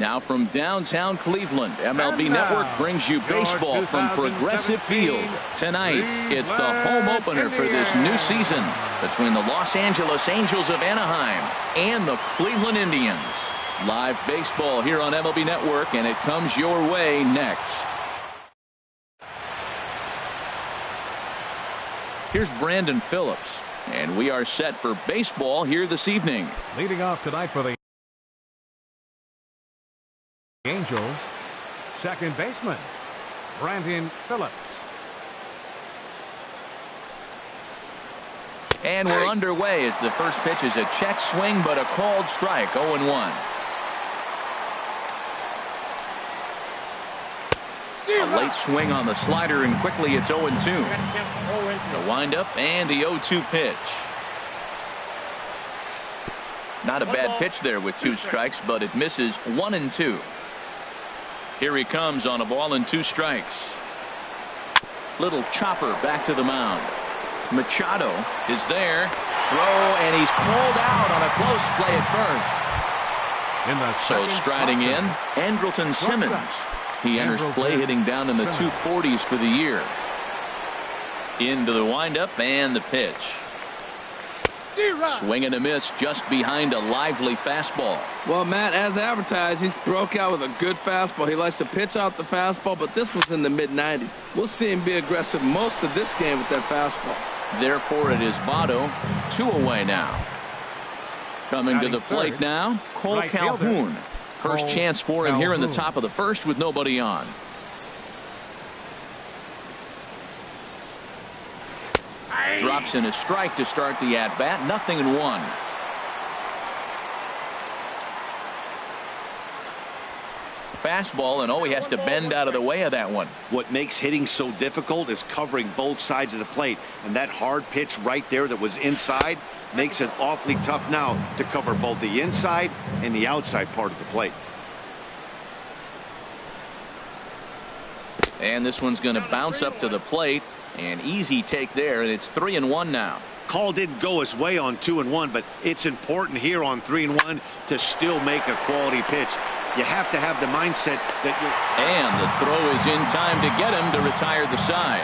Now from downtown Cleveland, MLB Network brings you baseball from Progressive Field. Tonight, it's the home opener for this new season between the Los Angeles Angels of Anaheim and the Cleveland Indians. Live baseball here on MLB Network, and it comes your way next. Here's Brandon Phillips, and we are set for baseball here this evening. Leading off tonight for the Angels, second baseman Brandon Phillips. And we're underway as the first pitch is a check swing, but a called strike. 0-1. A late swing on the slider, and quickly it's 0-2. The windup and the 0-2 pitch. Not a bad pitch there with 2 strikes, but it misses 1-2. Here he comes on a ball and 2 strikes. Little chopper back to the mound. Machado is there. Throw, and he's called out on a close play at first. So striding in, Andrelton Simmons. He enters play hitting down in the 240s for the year. Into the windup and the pitch. Swing and a miss just behind a lively fastball. Well, Matt, as advertised, he's broke out with a good fastball. He likes to pitch out the fastball, but this was in the mid-90s. We'll see him be aggressive most of this game with that fastball. Therefore, it is Votto, 2 away now. Coming to the plate now, Cole Calhoun. First chance for him here in the top of the first with nobody on. Drops in a strike to start the at-bat. 0-1. Fastball, and he has to bend out of the way of that one. What makes hitting so difficult is covering both sides of the plate, and that hard pitch right there that was inside makes it awfully tough now to cover both the inside and the outside part of the plate. And this one's going to bounce up to the plate. An easy take there, and it's 3-1 now. Call didn't go his way on 2-1, but it's important here on 3-1 to still make a quality pitch. You have to have the mindset that you're... And the throw is in time to get him to retire the side.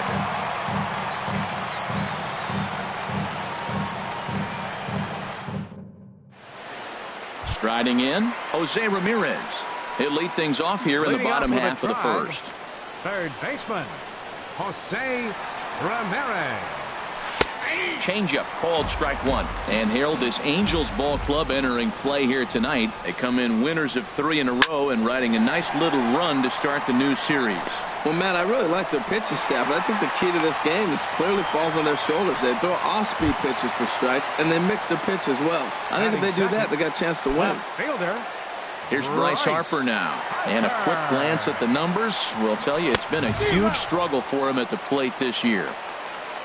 Striding in, Jose Ramirez. He'll lead things off here in the bottom half of the first. Third baseman, Jose Ramirez. Changeup called strike 1. And Harold, this Angels ball club entering play here tonight. They come in winners of 3 in a row and riding a nice little run to start the new series. Well, Matt, I really like their pitching staff. I think the key to this game is clearly falls on their shoulders. They throw off-speed pitches for strikes, and they mix their pitch as well. I think if they do that, they got a chance to win. Fielder. Here's Bryce Harper now, and a quick glance at the numbers will tell you it's been a huge struggle for him at the plate this year.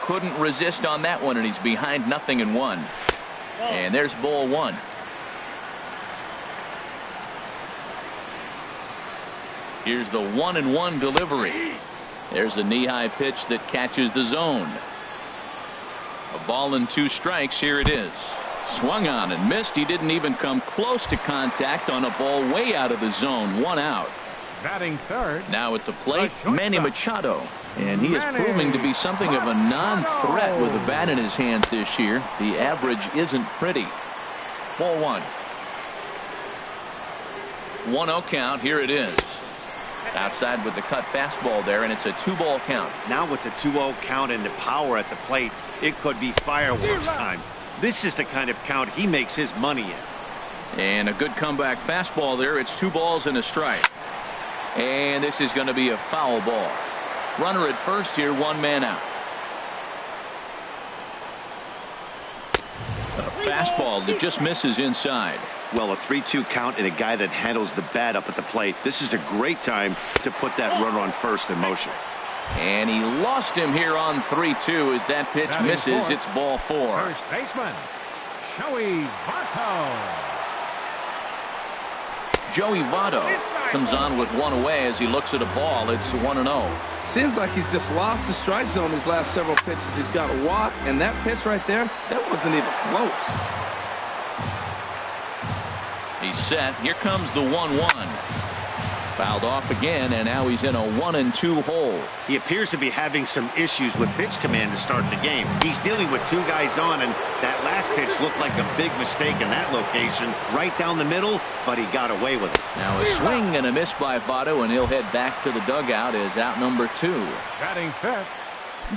Couldn't resist on that one, and he's behind 0-1. And there's ball 1. Here's the 1-1 delivery. There's a knee-high pitch that catches the zone. A ball and 2 strikes. Here it is. Swung on and missed. He didn't even come close to contact on a ball way out of the zone. 1 out. Batting third. Now at the plate, Manny Machado. And he is proving to be something of a non-threat with the bat in his hands this year. The average isn't pretty. Ball 1. 1-0 count. Here it is. Outside with the cut fastball there, and it's a 2-ball count. Now with the 2-0 count and the power at the plate, it could be fireworks time. This is the kind of count he makes his money in. And a good comeback fastball there. It's 2 balls and a strike. And this is going to be a foul ball. Runner at first here, 1 man out. A fastball that just misses inside. Well, a 3-2 count and a guy that handles the bat up at the plate. This is a great time to put that runner on first in motion. And he lost him here on 3-2 as that pitch misses. It's ball 4. First baseman, Joey Votto. Joey Votto comes on with 1 away as he looks at a ball. It's 1-0. Seems like he's just lost the strike zone these last several pitches. He's got a walk, and that pitch right there, that wasn't even close. He's set. Here comes the 1-1. Fouled off again, and now he's in a 1-2 hole. He appears to be having some issues with pitch command to start the game. He's dealing with two guys on, and that last pitch looked like a big mistake in that location. Right down the middle, but he got away with it. Now a swing and a miss by Votto, and he'll head back to the dugout as out number 2. Batting fifth.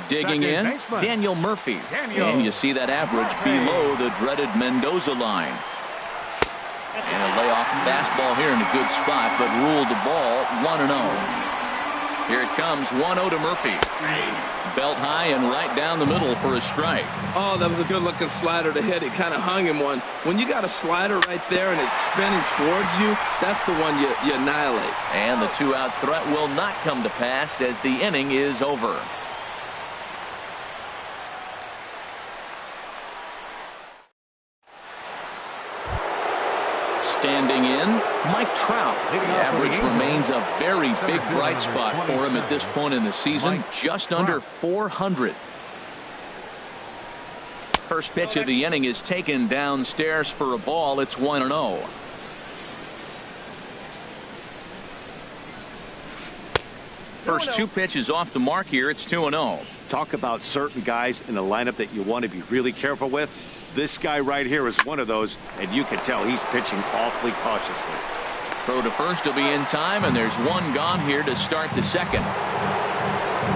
Digging Second in, baseman. Daniel Murphy. Daniel And you see that average Murphy. below the dreaded Mendoza line. And a layoff fastball here in a good spot, but ruled the ball 1-0. Here it comes, 1-0 to Murphy. Belt high and right down the middle for a strike. Oh, that was a good-looking slider to hit. He kind of hung him one. When you got a slider right there and it's spinning towards you, that's the one you annihilate. And the 2-out threat will not come to pass as the inning is over. Standing in, Mike Trout. The average remains a very big bright spot for him at this point in the season, just under 400. First pitch of the inning is taken downstairs for a ball. It's 1-0. First two pitches off the mark here. It's 2-0. Talk about certain guys in the lineup that you want to be really careful with. This guy right here is one of those, and you can tell he's pitching awfully cautiously. Throw to first will be in time, and there's one gone here to start the second.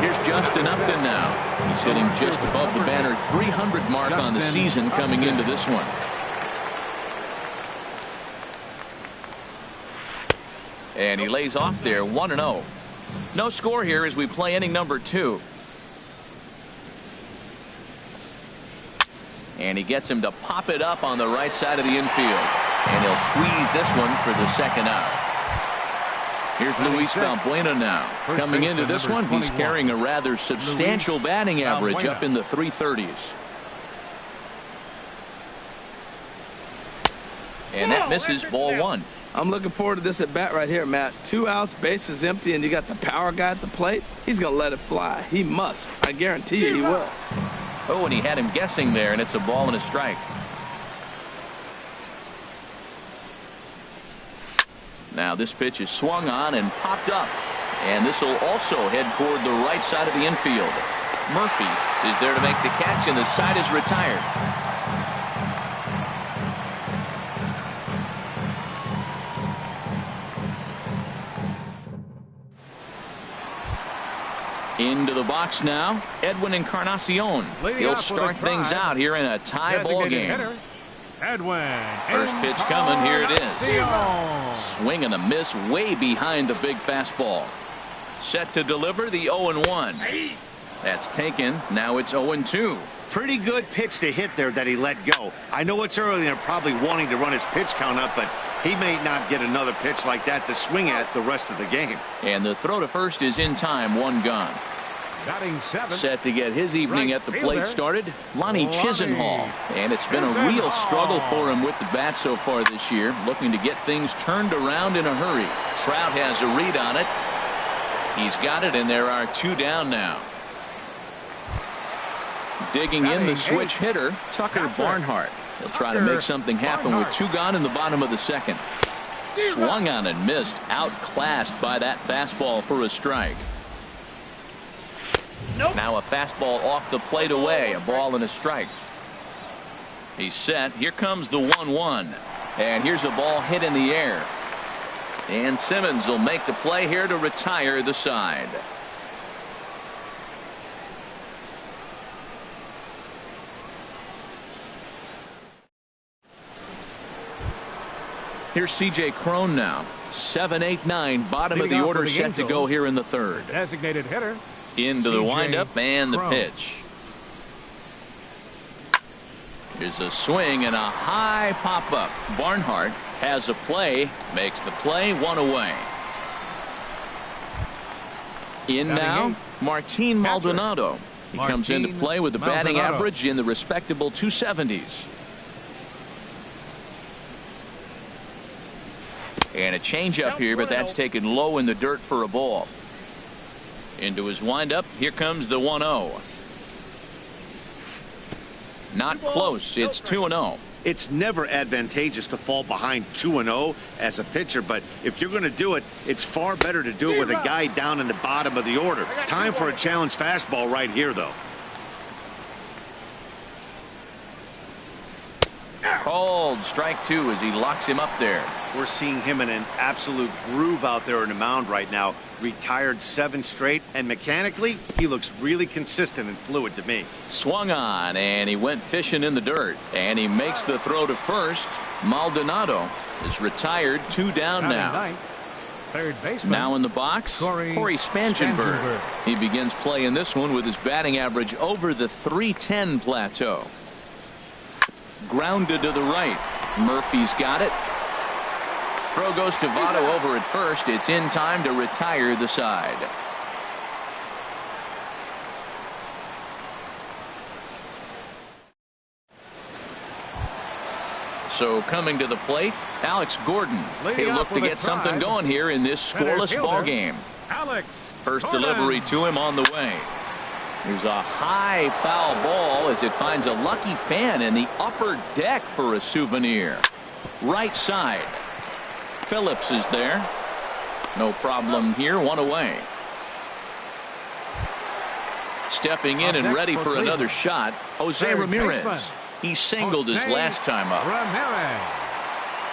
Here's Justin Upton now. He's hitting just above the banner 300 mark on the season coming into this one. And he lays off there, 1-0. No score here as we play inning number 2. And he gets him to pop it up on the right side of the infield. And he'll squeeze this one for the second out. Here's Luis Valbuena now. Coming into this one, he's carrying a rather substantial batting average up in the 330s. And that misses, ball 1. I'm looking forward to this at bat right here, Matt. 2 outs, bases empty, and you got the power guy at the plate. He's going to let it fly. He must. I guarantee you he will. Oh, and he had him guessing there, and it's a ball and a strike. Now this pitch is swung on and popped up. And this will also head toward the right side of the infield. Murphy is there to make the catch, and the side is retired. Into the box now, Edwin Encarnacion. He'll start things out here in a tie ball game. Edwin. First pitch coming, here it is. Swing and a miss way behind the big fastball. Set to deliver the 0-1. That's taken. Now it's 0-2. Pretty good pitch to hit there that he let go. I know it's early and they're probably wanting to run his pitch count up, but he may not get another pitch like that to swing at the rest of the game. And the throw to first is in time, one gone. Batting seventh. Set to get his evening at the plate started, Lonnie Chisenhall. And it's been a real struggle for him with the bat so far this year, looking to get things turned around in a hurry. Trout has a read on it. He's got it, and there are 2 down now. Digging in the switch hitter, Tucker Barnhart. He'll try to make something happen with 2 gone in the bottom of the second. Swung on and missed, outclassed by that fastball for a strike. Now a fastball off the plate away, a ball and a strike. He's set. Here comes the 1-1. And here's a ball hit in the air. And Simmons will make the play here to retire the side. Here's C.J. Cron now. 7, 8, 9. Bottom of the order set to go here in the third. Designated hitter. Into the windup and the pitch. Here's a swing and a high pop-up. Barnhart has a play, makes the play, 1 away. In now, Martin Maldonado. He comes into play with the batting average in the respectable 270s. And a changeup here, but that's taken low in the dirt for a ball. Into his windup. Here comes the 1-0. Not close. It's 2-0. It's never advantageous to fall behind 2-0 as a pitcher, but if you're going to do it, it's far better to do it with a guy down in the bottom of the order. Time for a challenge fastball right here, though. Called strike 2 as he locks him up there. We're seeing him in an absolute groove out there in the mound right now. Retired 7 straight, and mechanically, he looks really consistent and fluid to me. Swung on, and he went fishing in the dirt. And he makes the throw to first. Maldonado is retired, 2 down now. Ninth, third baseman. Now in the box, Corey Spangenberg. He begins play in this one with his batting average over the .310 plateau. Grounded to the right. Murphy's got it. Throw goes to Votto over at first. It's in time to retire the side. So coming to the plate, Alex Gordon. He'll look to get something going here in this scoreless ball game. Alex First Gordon. delivery to him on the way. There's a high foul ball as it finds a lucky fan in the upper deck for a souvenir. Right side. Phillips is there. No problem here. 1 away. Stepping in and ready for another shot, Jose Ramirez. He singled his last time up. Ramirez.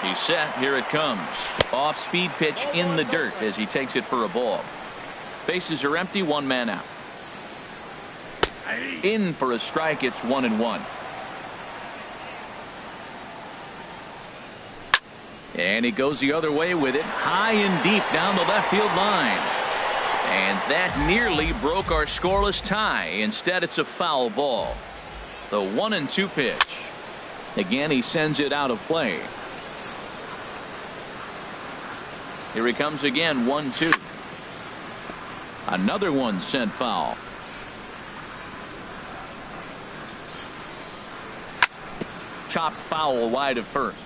He's set. Here it comes. Off speed pitch in the dirt as he takes it for a ball. Bases are empty. 1 man out. In for a strike. It's 1-1. And he goes the other way with it, high and deep down the left field line. And that nearly broke our scoreless tie. Instead, it's a foul ball. The 1-2 pitch. Again, he sends it out of play. Here he comes again. 1-2. Another one sent foul. Chopped foul wide of first.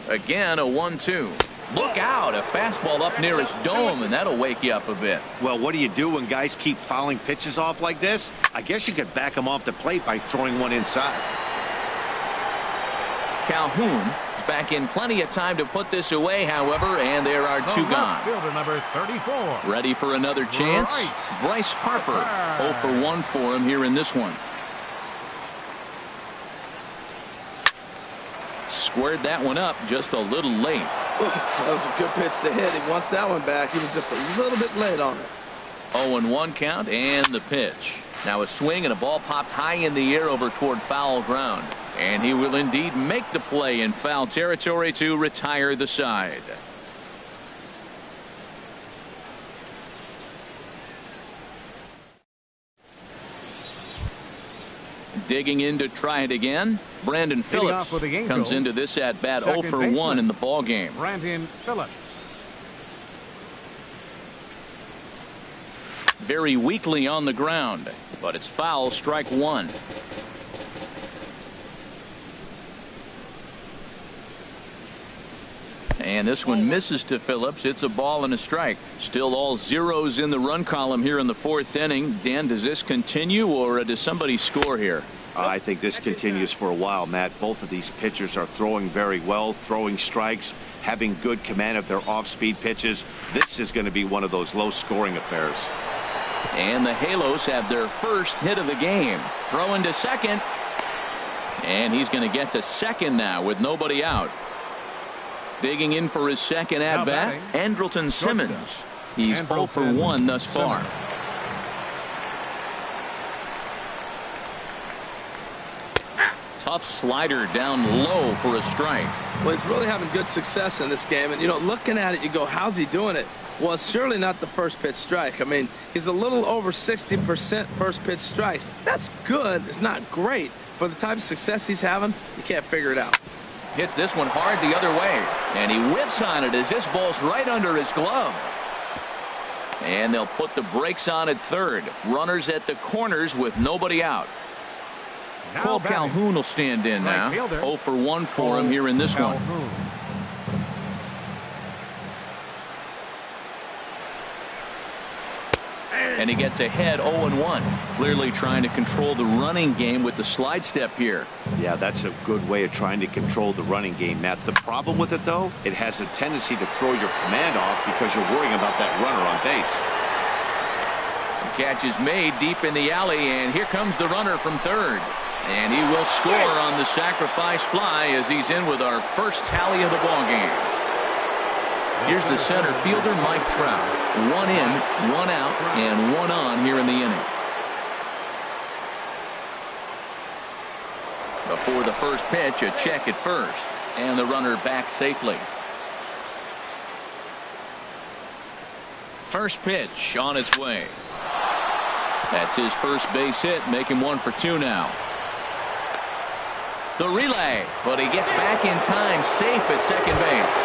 Again, a 1-2. Look out, a fastball up near his dome, and that'll wake you up a bit. Well, what do you do when guys keep fouling pitches off like this? I guess you could back them off the plate by throwing one inside. Calhoun is back in plenty of time to put this away, however, and there are 2 gone. Fielder number 34. Ready for another chance? Bryce Harper. 0 for 1 for him here in this one. Squared that one up just a little late. That was a good pitch to hit. He wants that one back. He was just a little bit late on it. 0-1 count and the pitch. Now a swing and a ball popped high in the air over toward foul ground. And he will indeed make the play in foul territory to retire the side. Digging in to try it again. Brandon Phillips comes into this at bat 0 for 1 in the ball game. Brandon Phillips. Very weakly on the ground, but it's foul, strike 1. And this one misses to Phillips. It's a ball and a strike. Still all zeros in the run column here in the 4th inning. Dan, does this continue, or does somebody score here? I think this continues for a while, Matt. Both of these pitchers are throwing very well, throwing strikes, having good command of their off-speed pitches. This is going to be one of those low-scoring affairs. And the Halos have their first hit of the game. Throwing to second. And he's going to get to second now with nobody out. Digging in for his second at-bat, Andrelton Simmons. He's 0 for 1 thus far. Tough slider down low for a strike. Well, he's really having good success in this game. And, you know, looking at it, you go, how's he doing it? Well, it's surely not the first pitch strike. I mean, he's a little over 60% first pitch strikes. That's good. It's not great. For the type of success he's having, you can't figure it out. Hits this one hard the other way. And he whips on it as this ball's right under his glove. And they'll put the brakes on at third. Runners at the corners with nobody out. Cole Calhoun will stand in now. 0 for 1 for him here in this one. and he gets ahead 0-1. Clearly trying to control the running game with the slide step here. Yeah, that's a good way of trying to control the running game, Matt. The problem with it, though, it has a tendency to throw your command off because you're worrying about that runner on base. The catch is made deep in the alley, and here comes the runner from third. And he will score on the sacrifice fly as he's in with our first tally of the ball game. Here's the center fielder, Mike Trout. 1 in, 1 out, and 1 on here in the inning. Before the first pitch, a check at first, and the runner back safely. First pitch on its way. That's his first base hit, make him 1 for 2 now. The relay, but he gets back in time, safe at second base.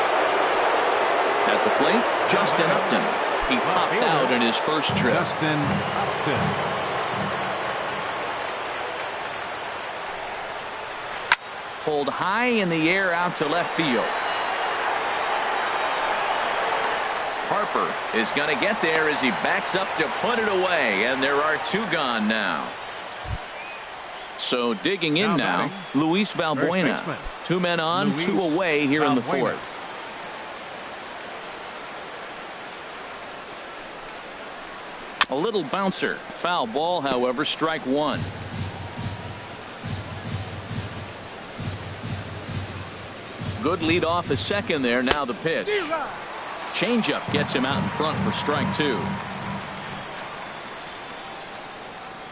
At the plate, Justin Upton. He popped out in his first trip. Justin Upton. Pulled high in the air out to left field. Harper is going to get there as he backs up to put it away, and there are 2 gone now. So digging in now, Luis Valbuena. 2 men on, 2 away here in the 4th. A little bouncer. Foul ball, however, strike 1. Good lead off a second there. Now the pitch. Changeup gets him out in front for strike 2.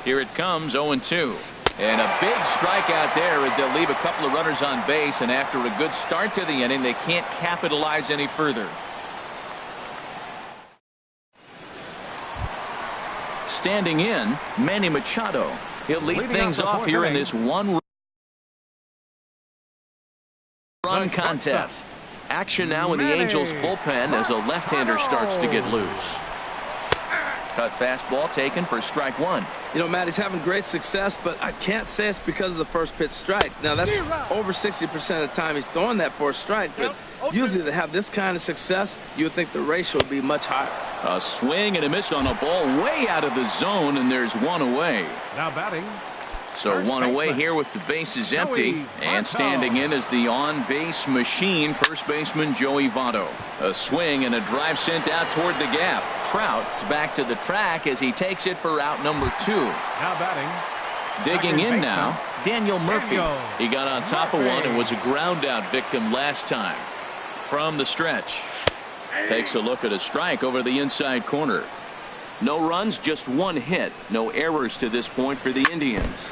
Here it comes, 0-2. And a big strikeout there as they'll leave a couple of runners on base, and after a good start to the inning, they can't capitalize any further. Standing in, Manny Machado. He'll lead things off here in this 1-run contest. Action now in the Angels bullpen as a left-hander starts to get loose. Cut fastball taken for strike 1. You know, Matt, he's having great success, but I can't say it's because of the first pitch strike. Now, that's over 60% of the time he's throwing that for a strike, but usually to have this kind of success, you would think the ratio would be much higher. A swing and a miss on a ball way out of the zone, and there's 1 away. Now batting. So 1 away here with the bases empty, and standing in is the on-base machine, first baseman Joey Votto. A swing and a drive sent out toward the gap. Trout is back to the track as he takes it for out number 2. Now batting. Digging in now, Daniel Murphy. He got on top of one and was a ground out victim last time. From the stretch, takes a look at a strike over the inside corner. No runs, just 1 hit. No errors to this point for the Indians.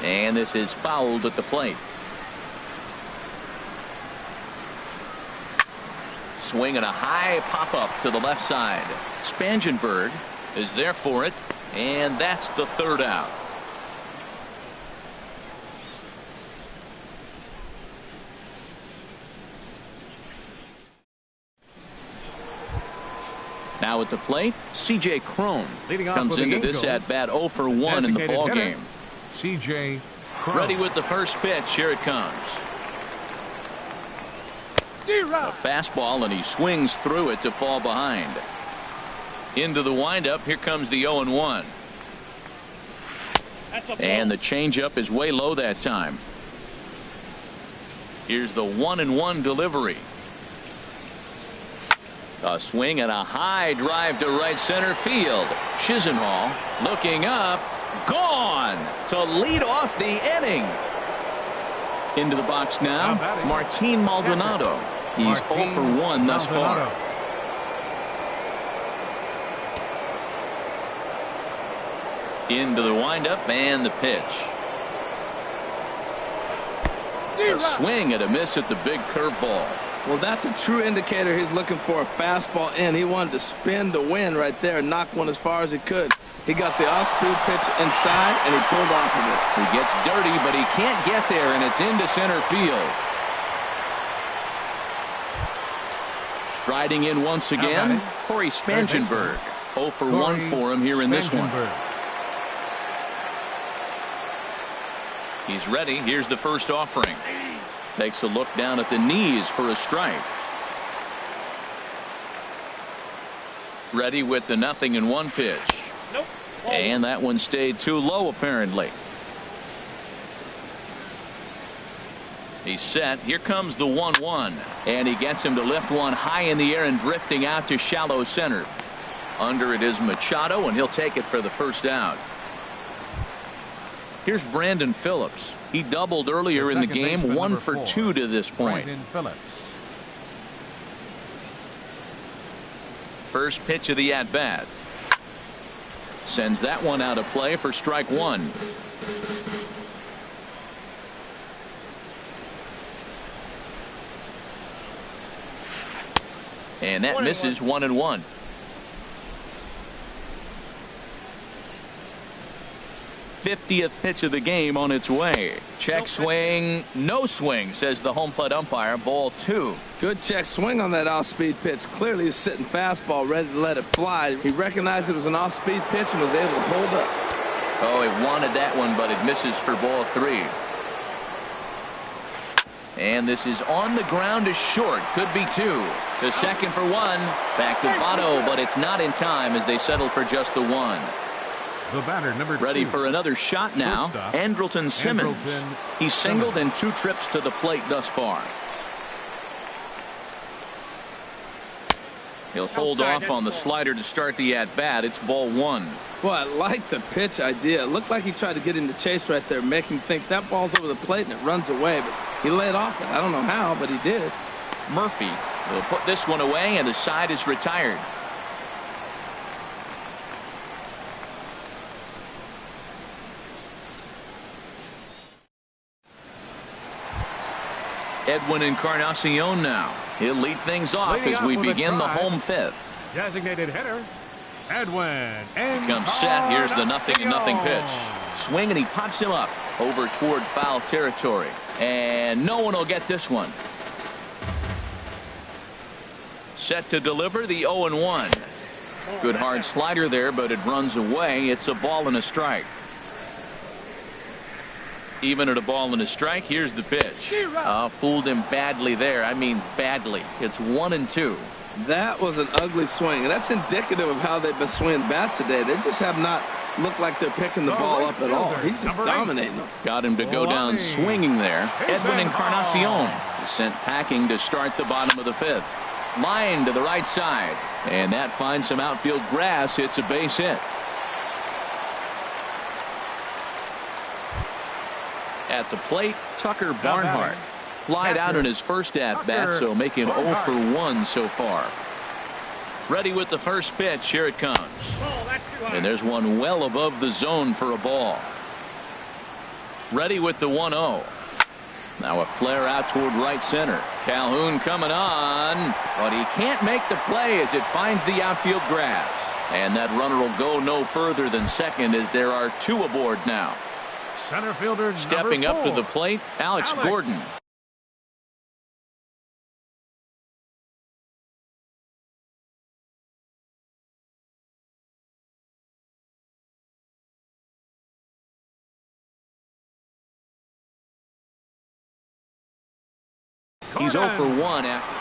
And this is fouled at the plate. Swing and a high pop-up to the left side. Spangenberg is there for it, and that's the 3rd out. Now at the plate, C.J. Cron comes into this at bat 0 for 1 in the ball game. C.J. Cron. Ready with the first pitch. Here it comes. A fastball, and he swings through it to fall behind. Into the windup. Here comes the 0-1. And the changeup is way low that time. Here's the 1-1 delivery. A swing and a high drive to right center field. Chisenhall looking up, gone to lead off the inning. Into the box now, Martin Maldonado. He's 0 for 1 thus far. Into the windup and the pitch. A swing and a miss at the big curveball. Well, that's a true indicator he's looking for a fastball in. He wanted to spin the wind right there and knock one as far as he could. He got the off-speed pitch inside, and he pulled off of it. He gets dirty, but he can't get there, and it's into center field. Striding in once again, Corey Spangenberg. 0 for 1 for him here in this one. He's ready. Here's the first offering. Takes a look down at the knees for a strike. Ready with the 0-1 pitch. And that one stayed too low, apparently. He's set. Here comes the 1-1. And he gets him to lift one high in the air and drifting out to shallow center. Under it is Machado, and he'll take it for the first down. Here's Brandon Phillips. He doubled earlier in the game, 1 for 2 to this point. First pitch of the at-bat. Sends that one out of play for strike one. And that misses 1-1. '50th pitch of the game on its way. Check swing, no swing, says the home plate umpire. Ball 2. Good check swing on that off-speed pitch. Clearly he's sitting fastball, ready to let it fly. He recognized it was an off-speed pitch and was able to hold up. Oh, he wanted that one, but it misses for ball 3. And this is on the ground to short. Could be 2. To second for 1. Back to Votto, but it's not in time as they settle for just the 1. The batter, number 2. Ready for another shot now. Andrelton Simmons. He's singled in 2 trips to the plate thus far. He'll hold off on the slider to start the at-bat. It's ball 1. Well, I like the pitch idea. It looked like he tried to get into chase right there, make him think that ball's over the plate and it runs away. But he laid off it. I don't know how, but he did. Murphy will put this one away, and the side is retired. Edwin Encarnacion now. He'll lead things off as we begin the home 5th. Designated hitter, Edwin. He comes set. Here's the 0-0 pitch. Swing, and he pops him up over toward foul territory. And no one will get this one. Set to deliver the 0-1. Good hard slider there, but it runs away. It's a ball and a strike. Even at a ball and a strike, here's the pitch. Fooled him badly there. I mean badly. It's 1-2. That was an ugly swing, and that's indicative of how they've been swinging bat today. They just have not looked like they're picking the ball up at all. He's just dominating them. Got him to go down swinging there. Edwin Encarnacion is sent packing to start the bottom of the 5th. Line to the right side, and that finds some outfield grass. It's a base hit. At the plate, Tucker Barnhart. Flied out in his first at-bat, so making 0 for 1 so far. Ready with the first pitch. Here it comes. And there's one well above the zone for a ball. Ready with the 1-0. Now a flare out toward right center. Calhoun coming on, but he can't make the play as it finds the outfield grass. And that runner will go no further than second as there are 2 aboard now. Center fielder stepping up to the plate, Alex Gordon. He's 0 for 1 after.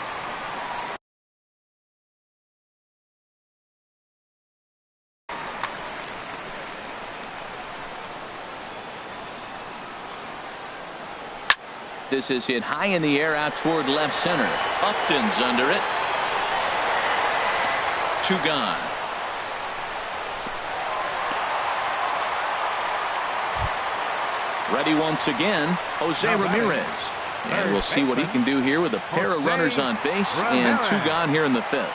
This is hit high in the air out toward left center. Upton's under it. 2 gone. Ready once again, Jose Ramirez. And we'll see what he can do here with a pair of runners on base and 2 gone here in the 5th.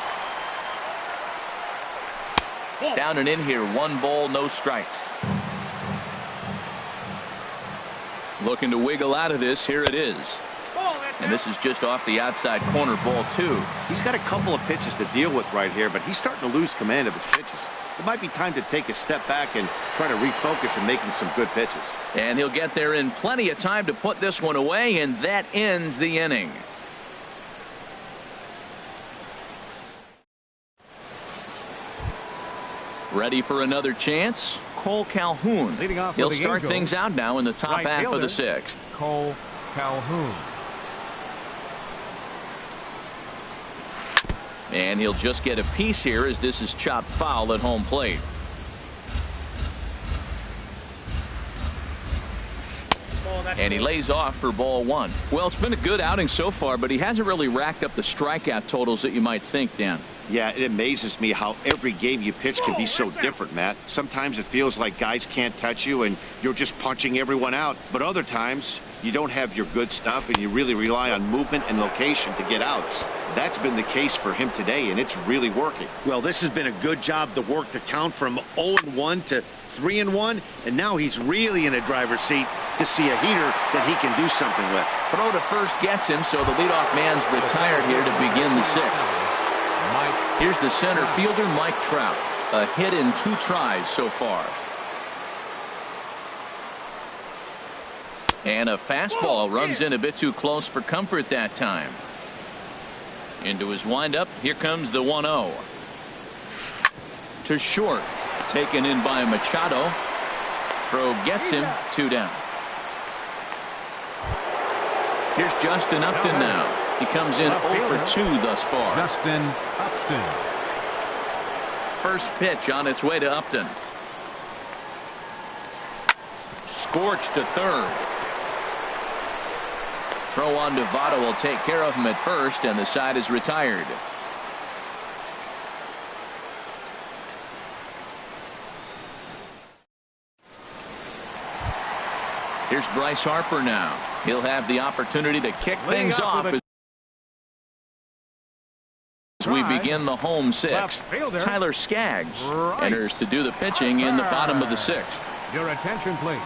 Down and in here, 1 ball, no strikes. Looking to wiggle out of this. Here it is. And this is just off the outside corner, ball 2. He's got a couple of pitches to deal with right here, but he's starting to lose command of his pitches. It might be time to take a step back and try to refocus and making some good pitches. And he'll get there in plenty of time to put this one away, and that ends the inning. Ready for another chance? Cole Calhoun. He'll start things out now in the top half of the 6th. Cole Calhoun. And he'll just get a piece here as this is chopped foul at home plate. And he lays off for ball one. Well, it's been a good outing so far, but he hasn't really racked up the strikeout totals that you might think, Dan. Yeah, it amazes me how every game you pitch can be so different, Matt. Sometimes it feels like guys can't touch you and you're just punching everyone out. But other times, you don't have your good stuff and you really rely on movement and location to get outs. That's been the case for him today, and it's really working. Well, this has been a good job to work the count from 0-1 to 3-1, and now he's really in the driver's seat to see a heater that he can do something with. Throw to first gets him, so the leadoff man's retired here to begin the sixth. Here's the center fielder, Mike Trout. A hit in 2 tries so far. And a fastball runs in a bit too close for comfort that time. Into his windup. Here comes the 1-0. To short. Taken in by Machado. Throw gets him. 2 down. Here's Justin Upton now. He comes in 0 for 2 thus far. Justin Upton. First pitch on its way to Upton. Scorched to third. Throw on to Votto will take care of him at first, and the side is retired. Here's Bryce Harper now. He'll have the opportunity to kick things off as we begin the home sixth. Tyler Skaggs enters to do the pitching in the bottom of the sixth. Your attention, please.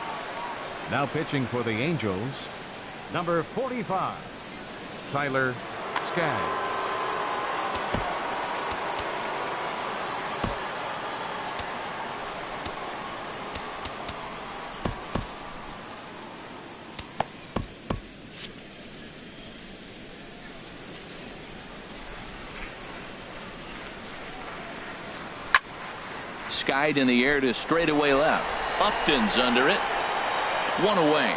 Now pitching for the Angels, number 45, Tyler Skaggs. Skied in the air to straightaway left. Upton's under it. 1 away.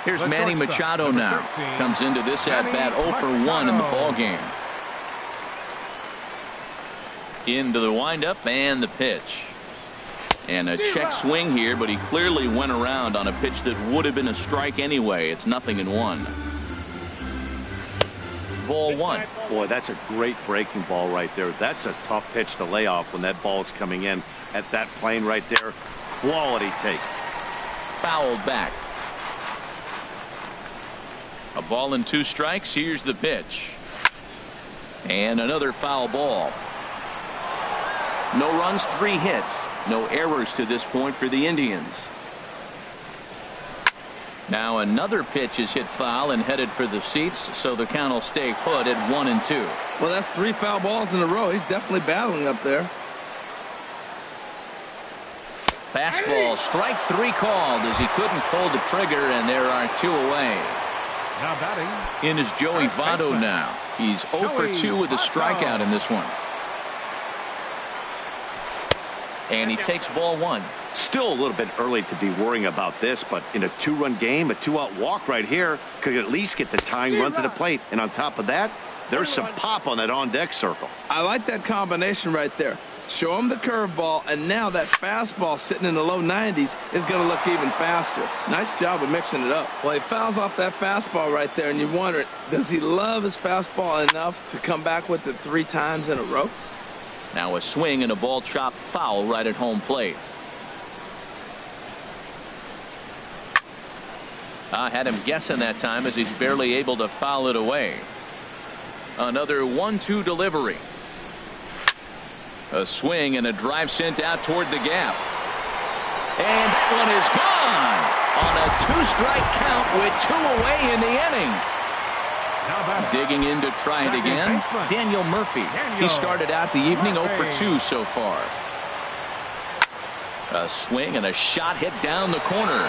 Here's Manny Machado now. Comes into this at-bat 0 for 1 in the ball game. Into the windup and the pitch. And a check swing here, but he clearly went around on a pitch that would have been a strike anyway. It's 0-1. Ball 1. Boy, that's a great breaking ball right there. That's a tough pitch to lay off when that ball is coming in at that plane right there. Quality take. Fouled back. A ball and 2 strikes. Here's the pitch. And another foul ball. No runs, 3 hits. No errors to this point for the Indians. Now another pitch is hit foul and headed for the seats, so the count will stay put at 1-2. Well, that's 3 foul balls in a row. He's definitely battling up there. Fastball, strike 3 called as he couldn't pull the trigger, and there are 2 away. Now batting. In is Joey Votto now. He's 0 for 2 with a strikeout in this one. And he takes ball 1. Still a little bit early to be worrying about this, but in a 2-run game, a 2-out walk right here could at least get the tying run to the plate. And on top of that, there's some pop on that on-deck circle. I like that combination right there. Show him the curveball, and now that fastball sitting in the low 90s is going to look even faster. Nice job of mixing it up. Well, he fouls off that fastball right there, and you wonder, does he love his fastball enough to come back with it 3 times in a row? Now a swing and a ball chopped foul right at home plate. I had him guessing that time as he's barely able to foul it away. Another 1-2 delivery. A swing and a drive sent out toward the gap. And that one is gone on a 2-strike count with 2 away in the inning. Digging in to try it again, Daniel Murphy. He started out the evening 0 for 2 so far. A swing and a shot hit down the corner.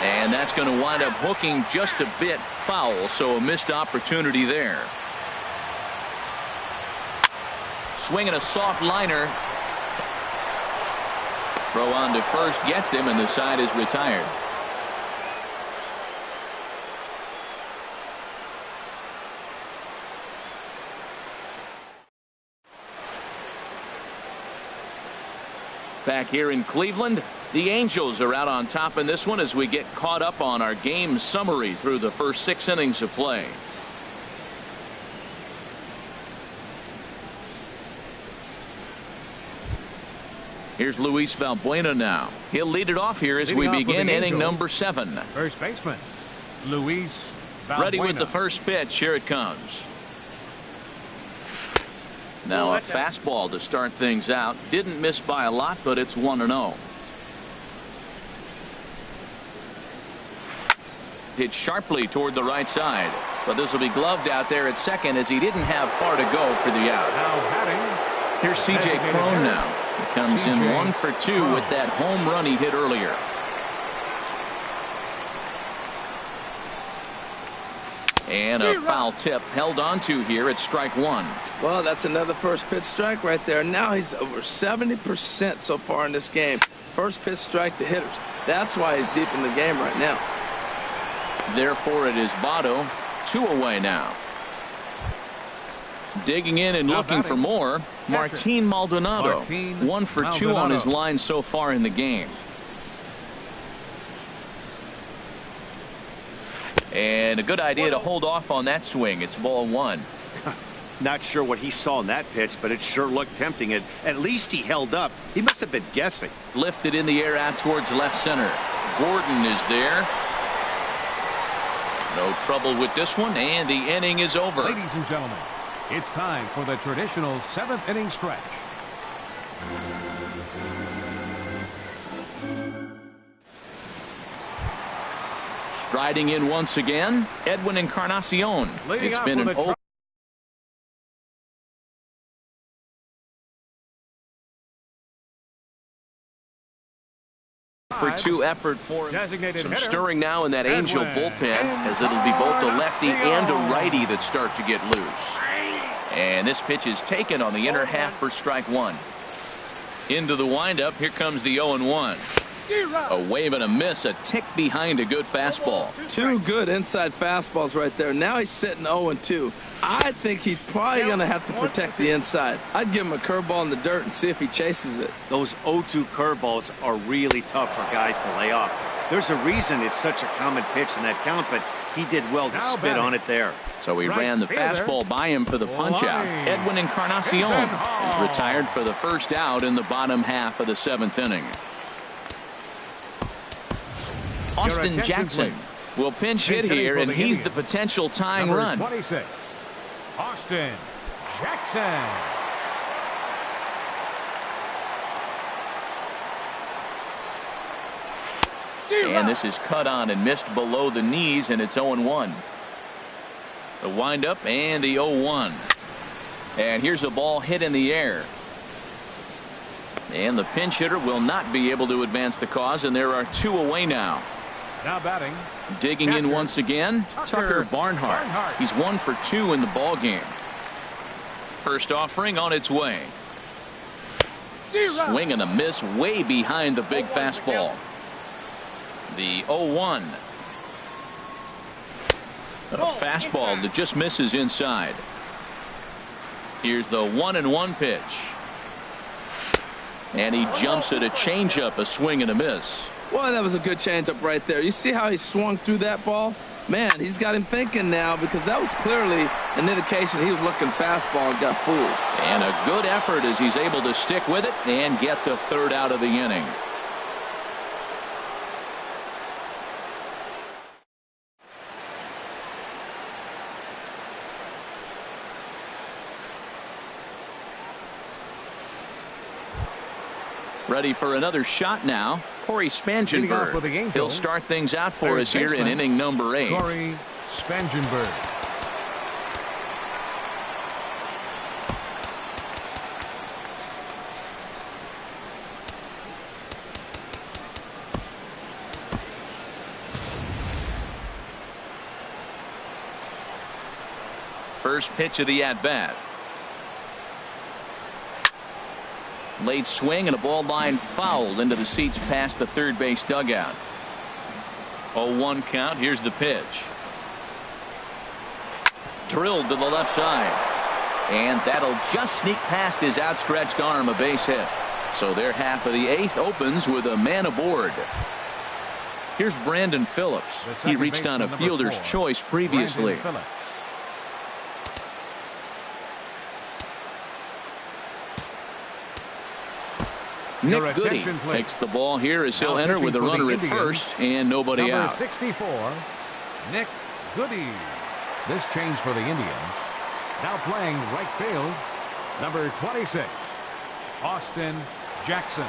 And that's going to wind up hooking just a bit foul, so a missed opportunity there. Swing and a soft liner. Throw on to first gets him, and the side is retired. Back here in Cleveland, The Angels are out on top in this one as we get caught up on our game summary through the first 6 innings of play. Here's Luis Valbuena now. He'll lead it off here as we begin inning number 7. First baseman, Luis Valbuena. Ready with the first pitch. Here it comes. Now a fastball to start things out. Didn't miss by a lot, but it's 1-0. Hit sharply toward the right side, but this will be gloved out there at second as he didn't have far to go for the out. Now batting. Here's C.J. Cron now. He comes in 1 for 2 with that home run he hit earlier. And a foul tip held onto here at strike 1. Well, that's another first pitch strike right there. Now he's over 70% so far in this game. First pitch strike to hitters. That's why he's deep in the game right now. Therefore, it is Votto, 2 away now. Digging in and looking for more, Martin Maldonado. 1 for 2 on his line so far in the game. And a good idea to hold off on that swing. It's ball 1. Not sure what he saw in that pitch, but it sure looked tempting. And at least he held up. He must have been guessing. Lifted in the air out towards left center. Gordon is there. No trouble with this one, and the inning is over. Ladies and gentlemen, it's time for the traditional 7th inning stretch. Striding in once again, Edwin Encarnacion. It's been an over for 2 effort for him. Some stirring now in that Angel bullpen as it'll be both a lefty and a righty that start to get loose. And this pitch is taken on the inner half for strike 1. Into the windup. Here comes the 0-1. A wave and a miss, a tick behind a good fastball. 2 good inside fastballs right there. Now he's sitting 0-2. I think he's probably going to have to protect the inside. I'd give him a curveball in the dirt and see if he chases it. Those 0-2 curveballs are really tough for guys to lay off. There's a reason it's such a common pitch in that count, but he did well to spit on it there. So he ran the fastball by him for the punch-out. Edwin Encarnacion is retired for the first out in the bottom half of the 7th inning. Austin Jackson will pinch hit here, and he's the potential tying run. 26, Austin Jackson. And this is cut on and missed below the knees, and it's 0-1. The windup and the 0-1. And here's a ball hit in the air. And the pinch hitter will not be able to advance the cause, and there are 2 away now. Now batting. Digging in once again, Tucker Barnhart. He's 1 for 2 in the ball game. First offering on its way. Swing and a miss way behind the big fastball. The 0-1. A fastball that just misses inside. Here's the 1-1 pitch. And he jumps at a changeup, a swing and a miss. Well, that was a good changeup right there. You see how he swung through that ball? Man, he's got him thinking now, because that was clearly an indication he was looking fastball and got fooled. And a good effort as he's able to stick with it and get the 3rd out of the inning. Ready for another shot now. Corey Spangenberg. He'll start things out for us here in inning number 8. Corey Spangenberg. First pitch of the at-bat. Late swing and a ball line fouled into the seats past the third base dugout. 0-1 count. Here's the pitch. Drilled to the left side. And that'll just sneak past his outstretched arm, a base hit. So their half of the 8th opens with a man aboard. Here's Brandon Phillips. He reached on a fielder's choice previously. Nick Goody takes the ball here as he'll enter with a runner at first and nobody out. Number 64, Nick Goody. This change for the Indians. Now playing right field, number 26, Austin Jackson.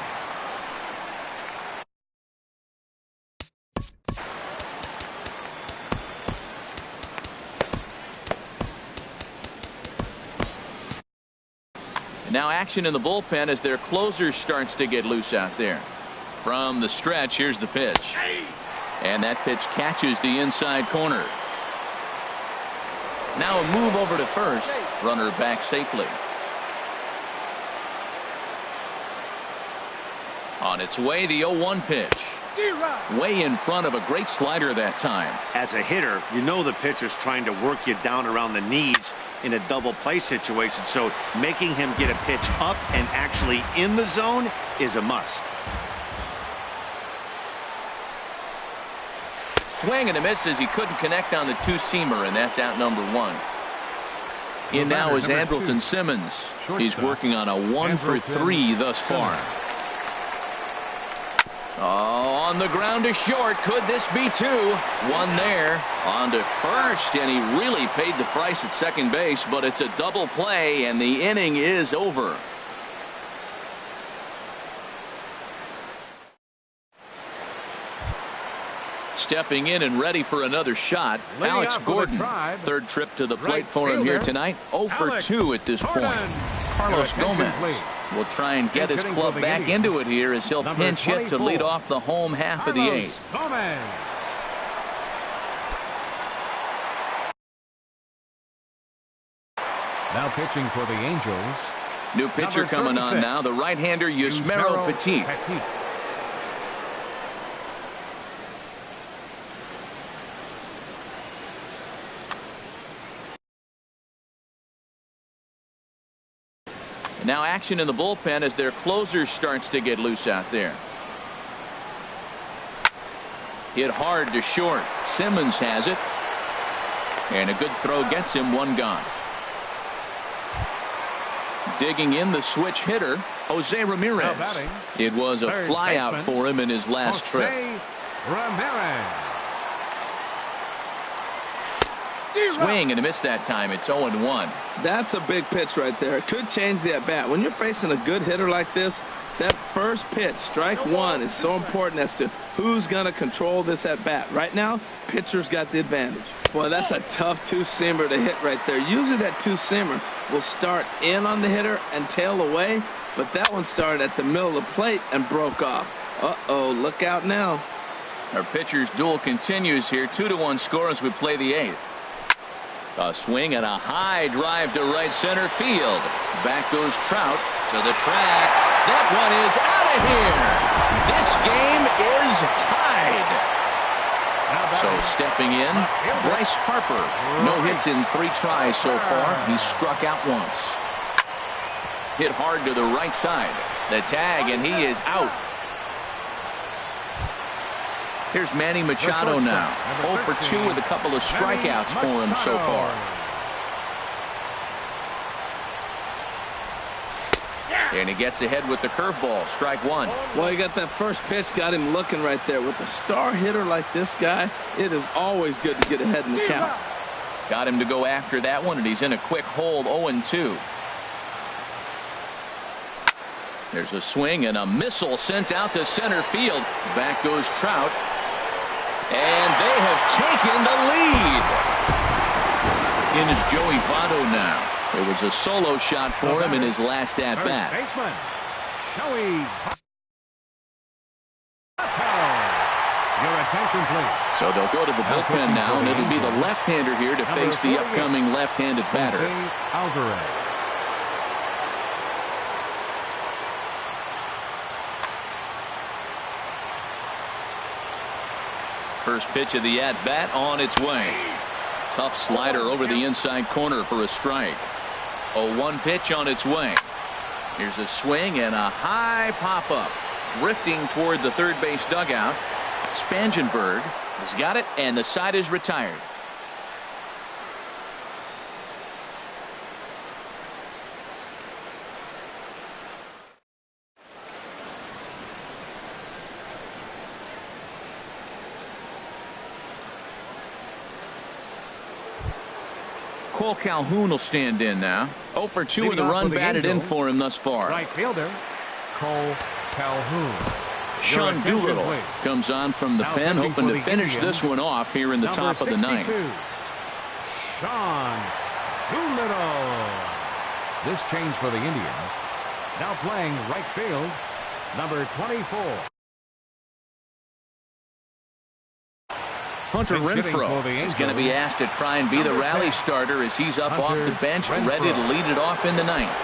Now action in the bullpen as their closer starts to get loose out there. From the stretch, here's the pitch. And that pitch catches the inside corner. Now a move over to first. Runner back safely. On its way, the 0-1 pitch. Way in front of a great slider that time. As a hitter, you know the pitcher's trying to work you down around the knees in a double play situation, so making him get a pitch up and actually in the zone is a must. Swing and a miss as he couldn't connect on the two-seamer, and that's out number 1. In now is Andrelton Simmons. He's working on a 1-for-3 thus far. Oh, on the ground to short. Could this be 2? 1 there. On to first, and he really paid the price at second base, but it's a double play, and the inning is over. Stepping in and ready for another shot, Alex Gordon. Third trip to the plate for him here tonight. 0-for-2 at this point. Carlos Gomez will try and get his club back into it here as he'll pinch hit to lead off the home half of the 8th. Now pitching for the Angels. New pitcher coming on now, the right-hander Yusmeiro Petit. Now action in the bullpen as their closer starts to get loose out there. Hit hard to short. Simmons has it. And a good throw gets him 1 gone. Digging in the switch hitter, Jose Ramirez. It was a flyout for him in his last trip. Ramirez. Swing and a miss that time. It's 0-1. That's a big pitch right there. It could change the at-bat. When you're facing a good hitter like this, that first pitch, strike 1, is so important as to who's going to control this at-bat. Right now, pitcher's got the advantage. Boy, that's a tough two-seamer to hit right there. Usually that two-seamer will start in on the hitter and tail away, but that one started at the middle of the plate and broke off. Uh-oh, look out now. Our pitcher's duel continues here. 2-1 score as we play the 8th. A swing and a high drive to right center field. Back goes Trout to the track. That one is out of here. This game is tied. So stepping in, Bryce Harper. No hits in 3 tries so far. He struck out once. Hit hard to the right side. The tag, and he is out. Here's Manny Machado now. 0-for-2 with a couple of strikeouts for him so far. And he gets ahead with the curveball. Strike 1. Well, he got that first pitch, got him looking right there. With a star hitter like this guy, it is always good to get ahead in the count. Got him to go after that one, and he's in a quick hold. 0-2. There's a swing and a missile sent out to center field. Back goes Trout. And they have taken the lead. In is Joey Votto now. It was a solo shot for him in his last at-bat. Joey Votto. Your attention, please. So they'll go to the bullpen now, and it'll be the left-hander here to face the upcoming left-handed batter. Alvarez. First pitch of the at-bat on its way. Tough slider over the inside corner for a strike. 0-1 pitch on its way. Here's a swing and a high pop-up. Drifting toward the third base dugout. Spangenberg has got it, and the side is retired. Cole Calhoun will stand in now. 0 for 2 with a run batted in for him thus far. Right fielder, Cole Calhoun. Sean Doolittle comes on from the pen, hoping to finish this one off here in the top of the ninth. Sean Doolittle. This change for the Indians. Now playing right field, number 24. Hunter Renfroe is going to be asked to try and be the rally starter as he's up off the bench, ready to lead it off in the ninth.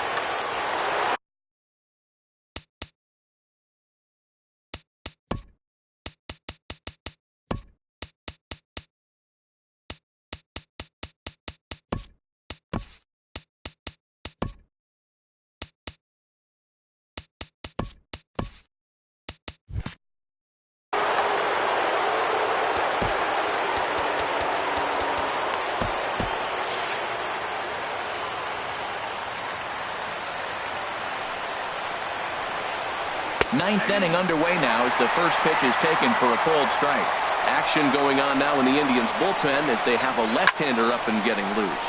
Ninth inning underway now as the first pitch is taken for a cold strike. Action going on now in the Indians bullpen as they have a left-hander up and getting loose.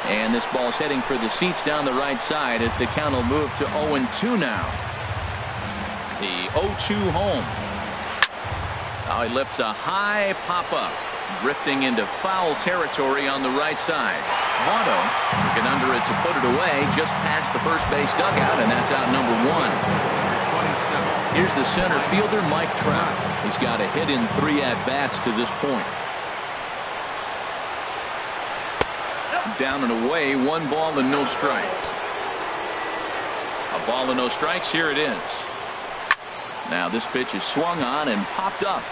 And this ball's heading for the seats down the right side as the count will move to 0-2 now. The 0-2 home. Now he lifts a high pop-up, drifting into foul territory on the right side. Votto looking under it to put it away just past the first base dugout, and that's out number 1. Here's the center fielder, Mike Trout. He's got a hit in 3 at-bats to this point. Down and away, 1 ball and no strikes. A ball and no strikes, here it is. Now this pitch is swung on and popped up.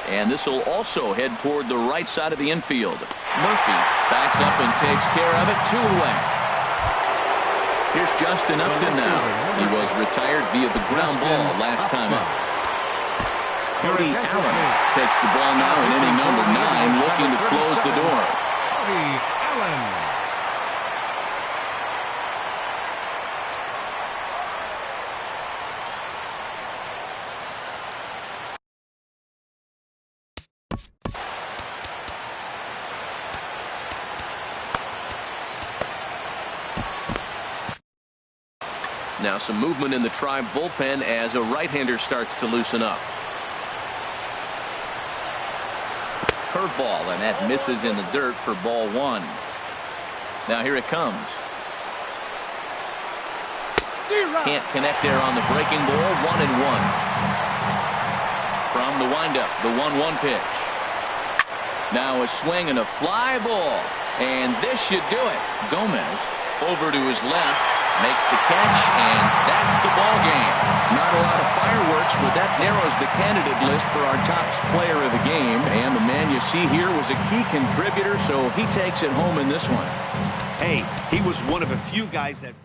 And this will also head toward the right side of the infield. Murphy backs up and takes care of it. 2 away. Here's Justin Upton now. He was retired via the ground ball last time up. Cody Allen takes the ball now in inning number 9, looking to close the door. Cody Allen. Now some movement in the Tribe bullpen as a right-hander starts to loosen up. Curveball, and that misses in the dirt for ball 1. Now here it comes. Can't connect there on the breaking ball. 1-1. From the windup, the 1-1 pitch. Now a swing and a fly ball. And this should do it. Gomez over to his left. Makes the catch, and that's the ball game. Not a lot of fireworks, but that narrows the candidate list for our top player of the game. And the man you see here was a key contributor, so he takes it home in this one. Hey, he was one of a few guys that